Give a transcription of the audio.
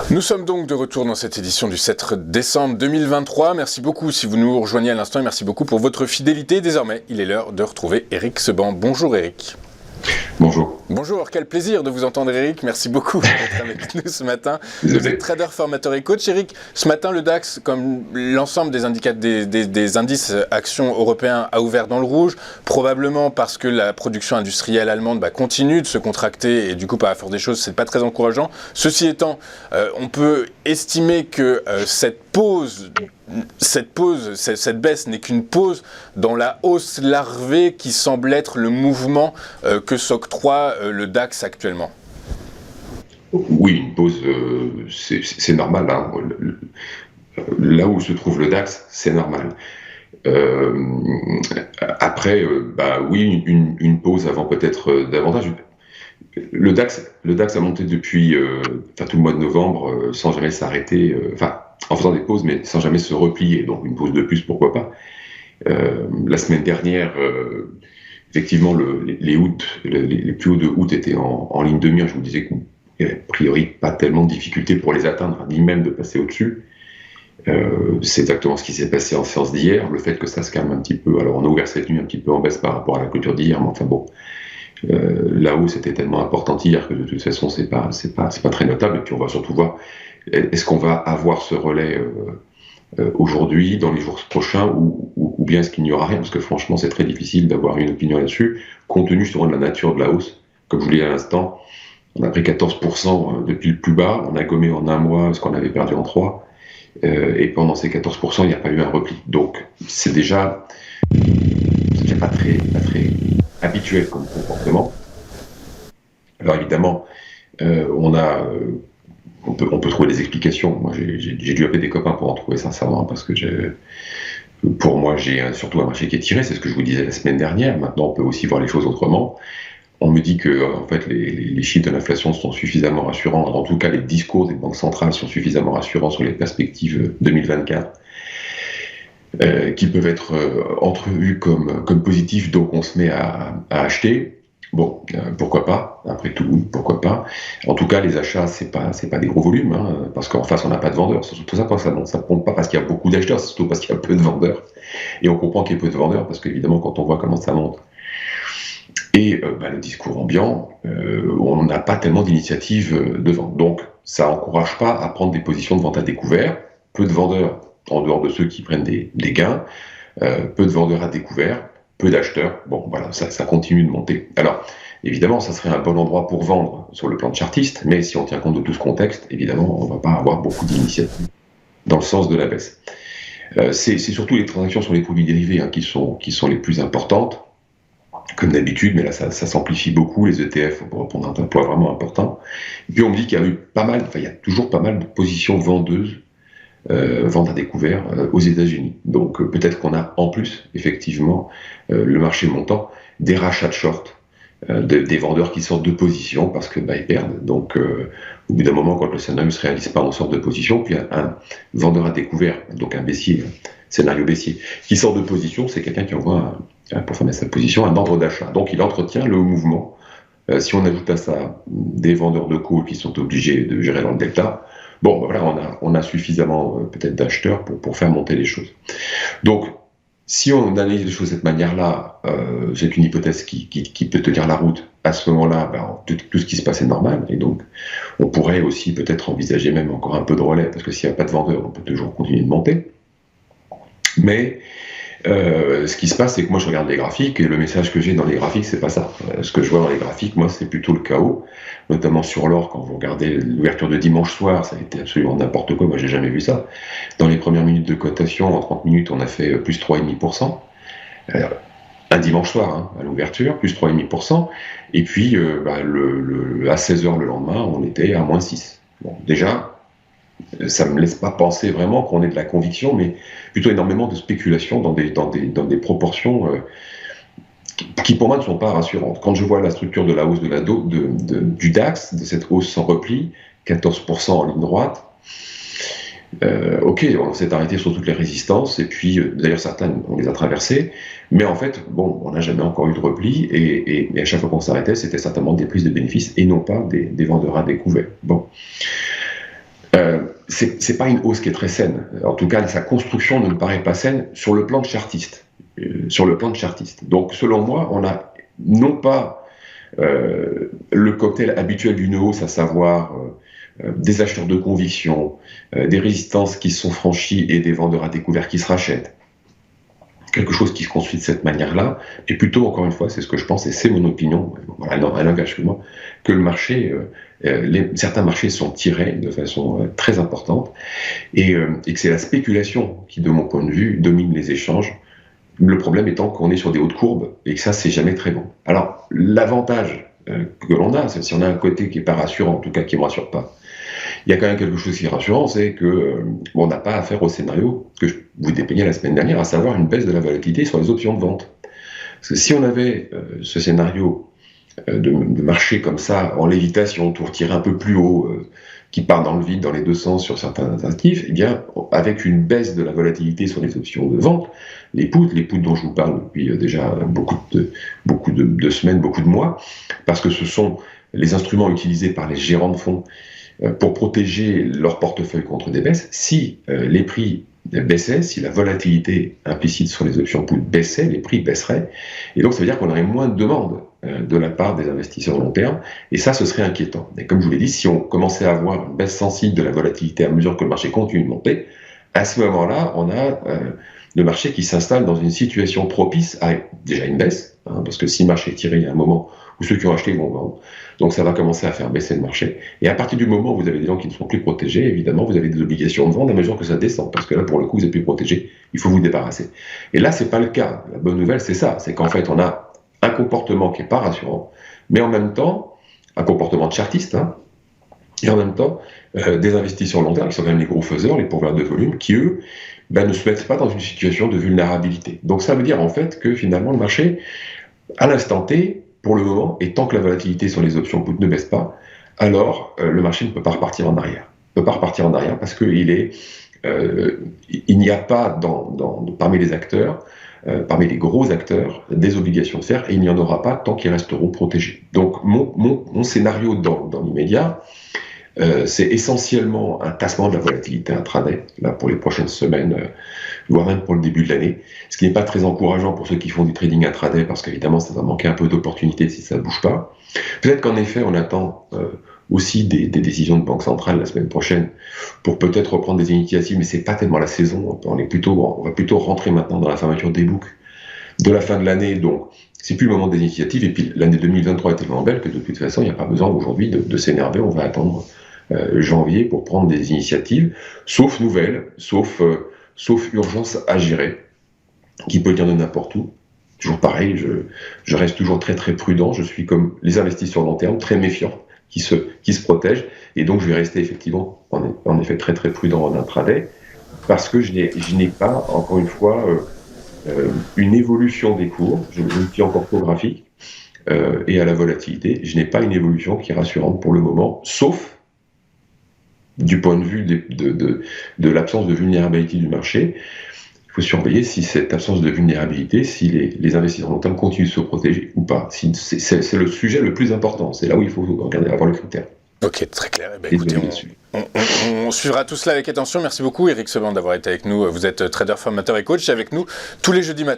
Nous sommes donc de retour dans cette édition du 7 décembre 2023. Merci beaucoup si vous nous rejoignez à l'instant et merci beaucoup pour votre fidélité. Désormais, il est l'heure de retrouver Eric Seban. Bonjour Eric. Bonjour. Bonjour, quel plaisir de vous entendre Eric. Merci beaucoup d'être avec nous ce matin. Désolé. Vous êtes trader, formateur et coach. Eric, ce matin le DAX, comme l'ensemble des indices actions européens, a ouvert dans le rouge, probablement parce que la production industrielle allemande continue de se contracter et du coup par la force des choses, c'est pas très encourageant. Ceci étant, on peut estimer que cette baisse n'est qu'une pause dans la hausse larvée qui semble être le mouvement que s'octroie le DAX actuellement. Oui, une pause, c'est normal. Hein. Là où se trouve le DAX, c'est normal. Après, oui, une pause avant peut-être davantage. Le DAX a monté depuis tout le mois de novembre sans jamais s'arrêter, en faisant des pauses, mais sans jamais se replier. Donc une pause de plus, pourquoi pas. La semaine dernière, effectivement, les plus hauts de août étaient en ligne de mire. Je vous disais qu'il n'y avait a priori pas tellement de difficultés pour les atteindre, ni même de passer au-dessus. C'est exactement ce qui s'est passé en séance d'hier. Le fait que ça se calme un petit peu. Alors on a ouvert cette nuit un petit peu en baisse par rapport à la clôture d'hier, mais enfin bon. La hausse était tellement importante hier que de toute façon c'est pas très notable. Et puis on va surtout voir est-ce qu'on va avoir ce relais aujourd'hui, dans les jours prochains, ou bien est-ce qu'il n'y aura rien, parce que franchement c'est très difficile d'avoir une opinion là-dessus, compte tenu justement de la nature de la hausse. Comme je vous l'ai dit à l'instant, on a pris 14% depuis le plus bas, on a gommé en un mois ce qu'on avait perdu en 3, et pendant ces 14% il n'y a pas eu un repli. Donc c'est déjà pas très habituel comme comportement. Alors évidemment, on peut trouver des explications. Moi, j'ai dû appeler des copains pour en trouver sincèrement, parce que pour moi, j'ai surtout un marché qui est tiré. C'est ce que je vous disais la semaine dernière. Maintenant, on peut aussi voir les choses autrement. On me dit que en fait, les chiffres de l'inflation sont suffisamment rassurants. En tout cas, les discours des banques centrales sont suffisamment rassurants sur les perspectives 2024. Qui peuvent être entrevus comme positifs, donc on se met à acheter. Bon, pourquoi pas, après tout, pourquoi pas. En tout cas, les achats, c'est pas des gros volumes, hein, parce qu'en face, on n'a pas de vendeurs. C'est surtout ça, quand ça monte, ça ne monte pas parce qu'il y a beaucoup d'acheteurs, c'est surtout parce qu'il y a peu de vendeurs. Et on comprend qu'il y ait peu de vendeurs, parce qu'évidemment, quand on voit comment ça monte, et le discours ambiant, on n'a pas tellement d'initiatives de vente. Donc, ça n'encourage pas à prendre des positions de vente à découvert. Peu de vendeurs, en dehors de ceux qui prennent des gains, peu de vendeurs à découvert, peu d'acheteurs. Bon, voilà, ça continue de monter. Alors, évidemment, ça serait un bon endroit pour vendre sur le plan de chartiste, mais si on tient compte de tout ce contexte, évidemment, on ne va pas avoir beaucoup d'initiatives dans le sens de la baisse. C'est surtout les transactions sur les produits dérivés qui sont les plus importantes, comme d'habitude, mais là, ça s'amplifie beaucoup, les ETF, pour reprendre un poids vraiment important. Et puis, on me dit qu'il y a il y a toujours pas mal de positions vendeuses, vente à découvert aux États-Unis. Donc peut-être qu'on a en plus, effectivement, le marché montant, des rachats de short, des vendeurs qui sortent de position parce que ils perdent. Donc au bout d'un moment, quand le scénario ne se réalise pas, on sort de position, puis un vendeur à découvert, donc un baissier, scénario baissier, qui sort de position, c'est quelqu'un qui envoie, pour fermer sa position, un ordre d'achat. Donc il entretient le haut mouvement. Si on ajoute à ça des vendeurs de call qui sont obligés de gérer dans le delta, bon, voilà, on a suffisamment peut-être d'acheteurs pour faire monter les choses. Donc, si on analyse les choses de cette manière-là, c'est une hypothèse qui peut tenir la route. À ce moment-là, tout ce qui se passe est normal, et donc on pourrait aussi peut-être envisager même encore un peu de relais, parce que s'il n'y a pas de vendeurs, on peut toujours continuer de monter. Mais ce qui se passe, c'est que moi je regarde les graphiques, et le message que j'ai dans les graphiques, c'est pas ça. Ce que je vois dans les graphiques, moi, c'est plutôt le chaos, notamment sur l'or. Quand vous regardez l'ouverture de dimanche soir, ça a été absolument n'importe quoi, moi j'ai jamais vu ça. Dans les premières minutes de cotation, en 30 minutes, on a fait plus 3,5%. Un dimanche soir, à l'ouverture, plus 3,5%. Et puis, à 16h le lendemain, on était à moins 6. Bon, déjà, ça ne me laisse pas penser vraiment qu'on ait de la conviction, mais plutôt énormément de spéculation dans des proportions qui pour moi ne sont pas rassurantes. Quand je vois la structure de la hausse du DAX, de cette hausse sans repli, 14% en ligne droite, ok, on s'est arrêté sur toutes les résistances, et puis d'ailleurs certaines on les a traversées, mais en fait, bon, on n'a jamais encore eu de repli, et à chaque fois qu'on s'arrêtait, c'était certainement des prises de bénéfices, et non pas des vendeurs à découvert. Bon. C'est pas une hausse qui est très saine. En tout cas, sa construction ne me paraît pas saine sur le plan de chartiste. Donc, selon moi, on a non pas le cocktail habituel d'une hausse, à savoir des acheteurs de conviction, des résistances qui sont franchies et des vendeurs à découvert qui se rachètent. Quelque chose qui se construit de cette manière-là, et plutôt, encore une fois, c'est ce que je pense, et c'est mon opinion, voilà, non, elle engage que moi, que le marché, certains marchés sont tirés de façon très importante, et que c'est la spéculation qui, de mon point de vue, domine les échanges. Le problème étant qu'on est sur des hautes courbes, et que ça, c'est jamais très bon. Alors, l'avantage que l'on a, c'est si on a un côté qui n'est pas rassurant, en tout cas qui ne me rassure pas, il y a quand même quelque chose qui est rassurant, c'est que on n'a pas affaire au scénario que je vous dépeignais la semaine dernière, à savoir une baisse de la volatilité sur les options de vente. Parce que si on avait ce scénario de marché comme ça, en lévitation, tout retiré un peu plus haut, qui part dans le vide dans les deux sens sur certains actifs, eh bien, avec une baisse de la volatilité sur les options de vente, les puts dont je vous parle depuis déjà beaucoup de semaines, beaucoup de mois, parce que ce sont les instruments utilisés par les gérants de fonds pour protéger leur portefeuille contre des baisses. Si les prix baissaient, si la volatilité implicite sur les options put baissait, les prix baisseraient. Et donc ça veut dire qu'on aurait moins de demandes de la part des investisseurs long terme. Et ça, ce serait inquiétant. Et comme je vous l'ai dit, si on commençait à avoir une baisse sensible de la volatilité à mesure que le marché continue de monter, à ce moment-là, on a le marché qui s'installe dans une situation propice à déjà une baisse, parce que si le marché est tiré, il y a un moment où ceux qui ont acheté vont vendre. Donc ça va commencer à faire baisser le marché. Et à partir du moment où vous avez des gens qui ne sont plus protégés, évidemment, vous avez des obligations de vendre à mesure que ça descend. Parce que là, pour le coup, vous n'êtes plus protégé, il faut vous débarrasser. Et là, c'est pas le cas. La bonne nouvelle, c'est ça. C'est qu'en fait, on a un comportement qui n'est pas rassurant, mais en même temps, un comportement de chartiste, et en même temps, des investisseurs long terme, qui sont quand même les gros faiseurs, les pourvoyeurs de volume, qui, eux, ne se mettent pas dans une situation de vulnérabilité. Donc ça veut dire, en fait, que finalement, le marché, à l'instant T, pour le moment, et tant que la volatilité sur les options put ne baisse pas, alors le marché ne peut pas repartir en arrière. Il ne peut pas repartir en arrière parce qu'il n'y a pas parmi les acteurs, parmi les gros acteurs, des obligations de faire, et il n'y en aura pas tant qu'ils resteront protégés. Donc mon scénario dans l'immédiat, c'est essentiellement un tassement de la volatilité intraday, là pour les prochaines semaines, voire même pour le début de l'année, ce qui n'est pas très encourageant pour ceux qui font du trading intraday, parce qu'évidemment ça va manquer un peu d'opportunités si ça ne bouge pas. Peut-être qu'en effet on attend aussi des décisions de banque centrale la semaine prochaine pour peut-être reprendre des initiatives, mais c'est pas tellement la saison, on va plutôt rentrer maintenant dans la fermeture des boucles de la fin de l'année, donc c'est plus le moment des initiatives, et puis l'année 2023 est tellement belle que de toute façon il n'y a pas besoin aujourd'hui de s'énerver, on va attendre janvier pour prendre des initiatives, sauf nouvelles, sauf urgence à gérer, qui peut venir de n'importe où. Toujours pareil, je reste toujours très très prudent, je suis comme les investisseurs long terme, très méfiant, qui se protègent, et donc je vais rester effectivement, en effet, très très prudent en intraday, parce que je n'ai pas, encore une fois, une évolution des cours, je me fie encore au graphique, et à la volatilité, je n'ai pas une évolution qui est rassurante pour le moment, sauf du point de vue de l'absence de vulnérabilité du marché. Il faut surveiller si cette absence de vulnérabilité, si les investisseurs long terme continuent de se protéger ou pas. C'est le sujet le plus important, c'est là où il faut regarder, avoir le critère. Ok, très clair. Eh bien, écoutez, on suivra tout cela avec attention. Merci beaucoup Eric Seban d'avoir été avec nous. Vous êtes trader, formateur et coach, et avec nous tous les jeudis matins.